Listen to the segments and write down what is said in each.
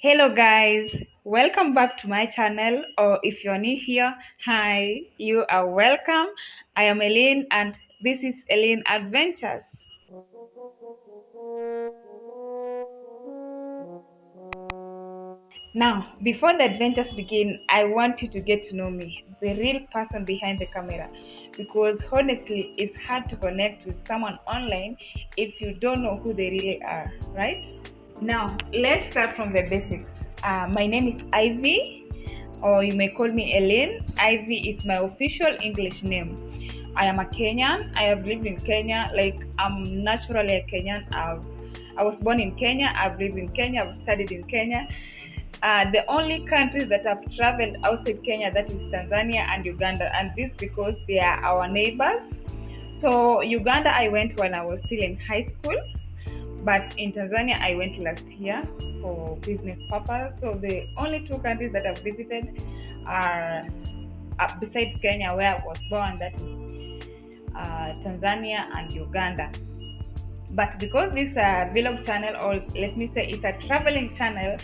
Hello guys, welcome back to my channel, or if you're new here, hi, you are welcome. I am Elynn and this is Elynn Adventures. Now, before the adventures begin, I want you to get to know me, the real person behind the camera, because honestly, it's hard to connect with someone online if you don't know who they really are, right? Now, let's start from the basics. My name is Ivy, or you may call me Elynn. Ivy is my official English name. I am a Kenyan. I have lived in Kenya. Like, I'm naturally a Kenyan. I was born in Kenya. I've lived in Kenya. I've studied in Kenya. The only countries that I've traveled outside Kenya, that is Tanzania and Uganda, and this because they are our neighbors. So Uganda, I went when I was still in high school, but in Tanzania, I went last year for business purpose. So the only two countries that I've visited are besides Kenya, where I was born, that is Tanzania and Uganda. But because this vlog channel, or let me say it's a traveling channel,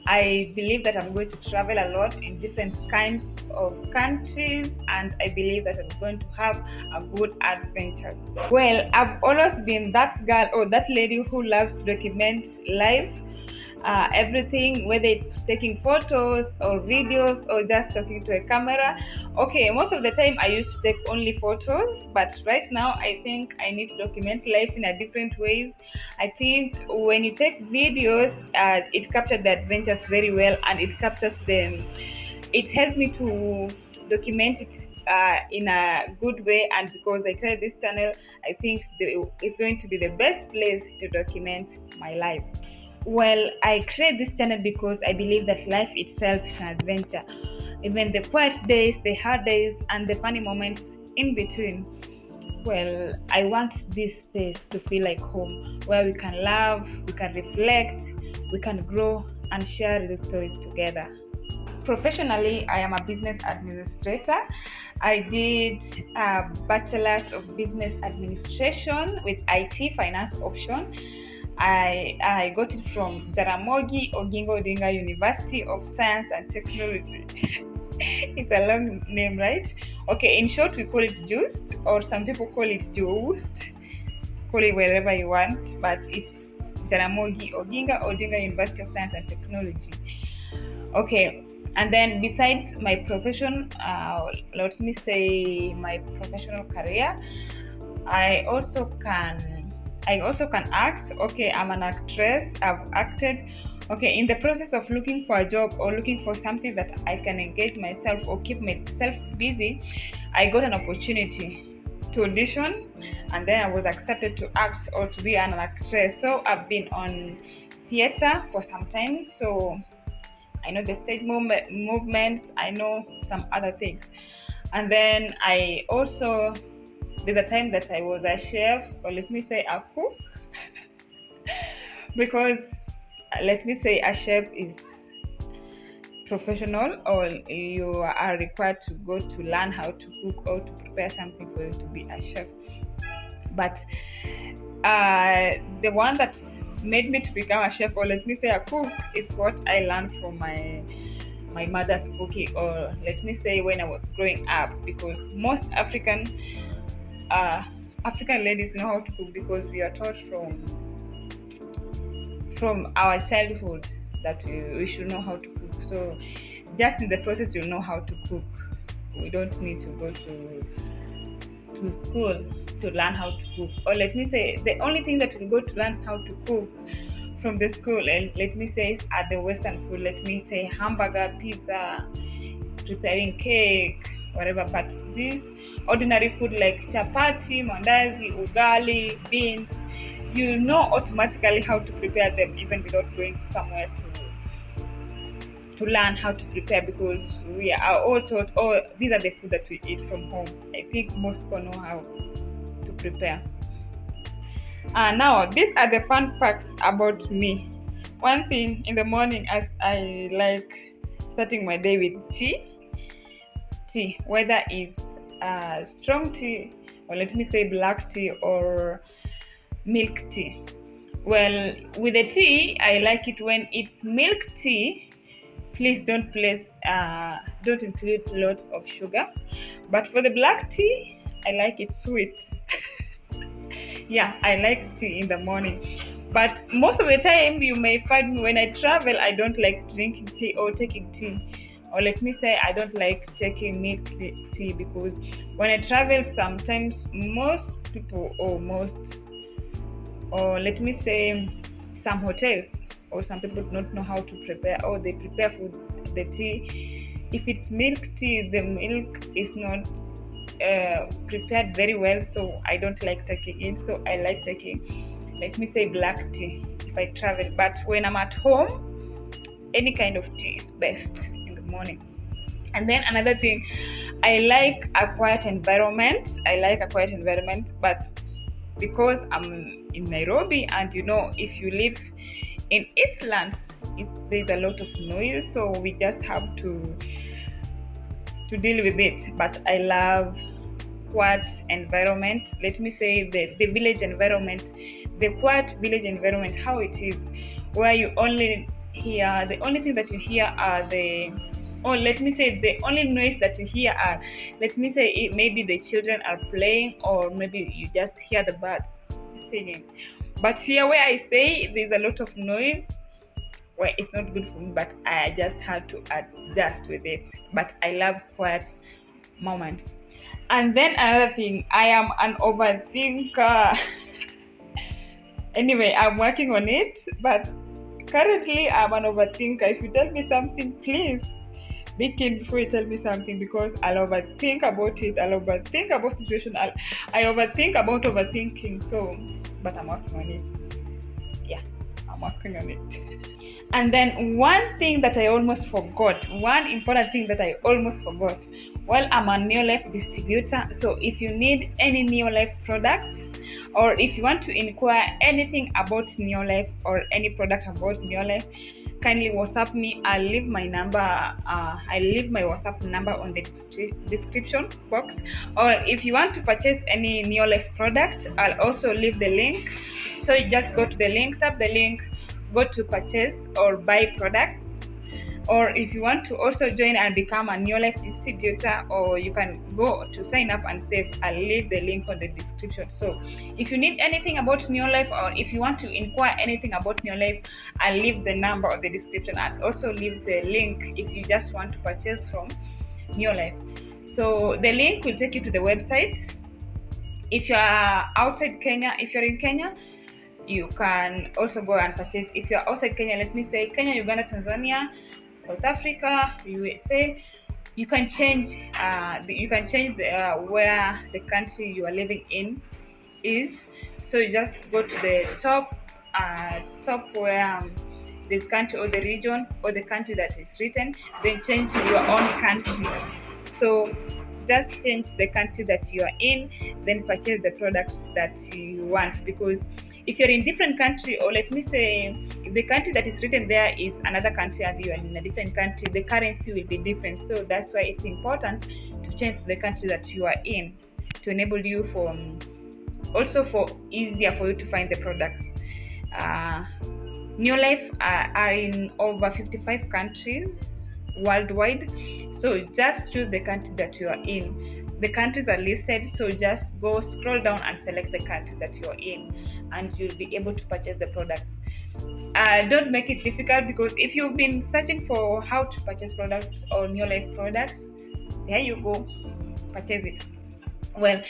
I believe that I'm going to travel a lot in different kinds of countries, and I believe that I'm going to have a good adventures. Well, I've always been that girl or that lady who loves to document life, everything, whether it's taking photos or videos or just talking to a camera. Okay, most of the time I used to take only photos, but right now I think I need to document life in a different ways. I think when you take videos, it captures the adventures very well, and it captures them. It helped me to document it in a good way, and because I created this channel, I think it's going to be the best place to document my life. Well, I create this channel because I believe that life itself is an adventure. Even the quiet days, the hard days, and the funny moments in between. Well, I want this space to feel like home, where we can laugh, we can reflect, we can grow, and share the stories together. Professionally, I am a business administrator. I did a bachelor's of business administration with IT finance option. I got it from Jaramogi Oginga Odinga University of Science and Technology. It's a long name, right? Okay, in short, we call it JUST, or some people call it JUST. Call it wherever you want, but it's Jaramogi Oginga Odinga University of Science and Technology. Okay, and then besides my profession, let me say my professional career, I also can act. Okay, I'm an actress. I've acted. Okay, in the process of looking for a job or looking for something that I can engage myself or keep myself busy, I got an opportunity to audition, and then I was accepted to act or to be an actress. So I've been on theater for some time, so I know the stage movements, I know some other things. And then I also, there's a time that I was a chef, or let me say a cook, because let me say a chef is professional, or you are required to go to learn how to cook or to prepare something for you to be a chef. But the one that made me to become a chef, or let me say a cook, is what I learned from my mother's cooking, or let me say when I was growing up, because most uh, African ladies know how to cook because we are taught from our childhood that we should know how to cook. So just in the process you know how to cook. We don't need to go to school to learn how to cook. Or let me say the only thing that we go to learn how to cook from the school, and let me say are the Western food. Let me say hamburger, pizza, preparing cake, whatever. But this ordinary food like chapati, mandazi, ugali, beans, you know automatically how to prepare them even without going somewhere to learn how to prepare, because we are all taught, oh, these are the food that we eat from home. I think most people know how to prepare. Now, these are the fun facts about me. One thing, in the morning, I like starting my day with tea, whether it's strong tea, or let me say black tea, or milk tea. Well, with the tea, I like it when it's milk tea. Please don't include lots of sugar. But for the black tea, I like it sweet. Yeah, I like tea in the morning. But most of the time, you may find me when I travel, I don't like drinking tea or taking tea. Or let me say, I don't like taking milk tea because when I travel, sometimes most people, or let me say, some hotels or some people do not know how to prepare, or they prepare for the tea. If it's milk tea, the milk is not prepared very well, so I don't like taking it. So I like taking, let me say, black tea if I travel. But when I'm at home, any kind of tea is best in the morning. And then another thing, I like a quiet environment. But because I'm in Nairobi, and if you live in Eastlands, there's a lot of noise, so we just have to deal with it. But I love quiet environment. Let me say the village environment, the quiet village environment, how it is, where you only hear, the only thing that you hear are let me say the only noise that you hear are, let me say, maybe the children are playing, or maybe you just hear the birds singing. But here where I stay, there's a lot of noise where it's not good for me, but I just had to adjust with it. But I love quiet moments. And then another thing, I am an overthinker. Anyway, I'm working on it, but currently I'm an overthinker. If you tell me something, please be keen before you tell me something, because I'll overthink about it. I'll overthink about situation. I overthink about overthinking. So, but I'm working on it. Yeah, I'm working on it. And then one thing that I almost forgot, one important thing that I almost forgot. Well, I'm a Neolife distributor. So if you need any Neolife products, or if you want to inquire anything about Neolife or any product about Neolife, kindly WhatsApp me. I'll leave my WhatsApp number on the description box. Or if you want to purchase any Neolife product, I'll also leave the link. So you just go to the link, tap the link, go to purchase or buy products. Or if you want to also join and become a Neolife distributor, or you can go to sign up and save, I'll leave the link on the description. So if you need anything about Neolife, or if you want to inquire anything about Neolife, I'll leave the number on the description. I'll also leave the link if you just want to purchase from Neolife. So the link will take you to the website. If you are outside Kenya, if you're in Kenya, you can also go and purchase. If you're outside Kenya, let me say Kenya, Uganda, Tanzania, South Africa, USA, you can change where the country you are living in is. So you just go to the top where this country or the region or the country that is written, then change to your own country. So just change the country that you are in, then purchase the products that you want. Because if you're in different country, or let me say if the country that is written there is another country and you are in a different country, the currency will be different. So that's why it's important to change the country that you are in, to enable you for easier for you to find the products. Neolife are in over 55 countries worldwide. So just choose the country that you are in. The countries are listed, so just go scroll down and select the country that you are in, and you'll be able to purchase the products. Don't make it difficult, because if you've been searching for how to purchase products or Neolife products, there you go, purchase it. Well,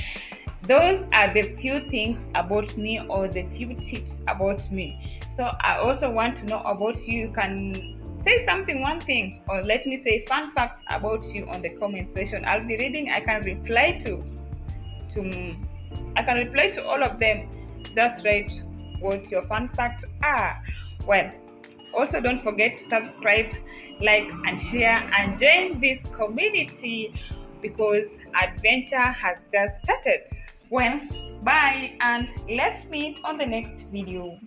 those are the few things about me, or the few tips about me. So I also want to know about you. You can say something, one thing, or let me say fun facts about you on the comment section. I'll be reading. I can reply to all of them. Just write what your fun facts are. Well, also don't forget to subscribe, like, and share, and join this community, because adventure has just started. Well, bye, and let's meet on the next video.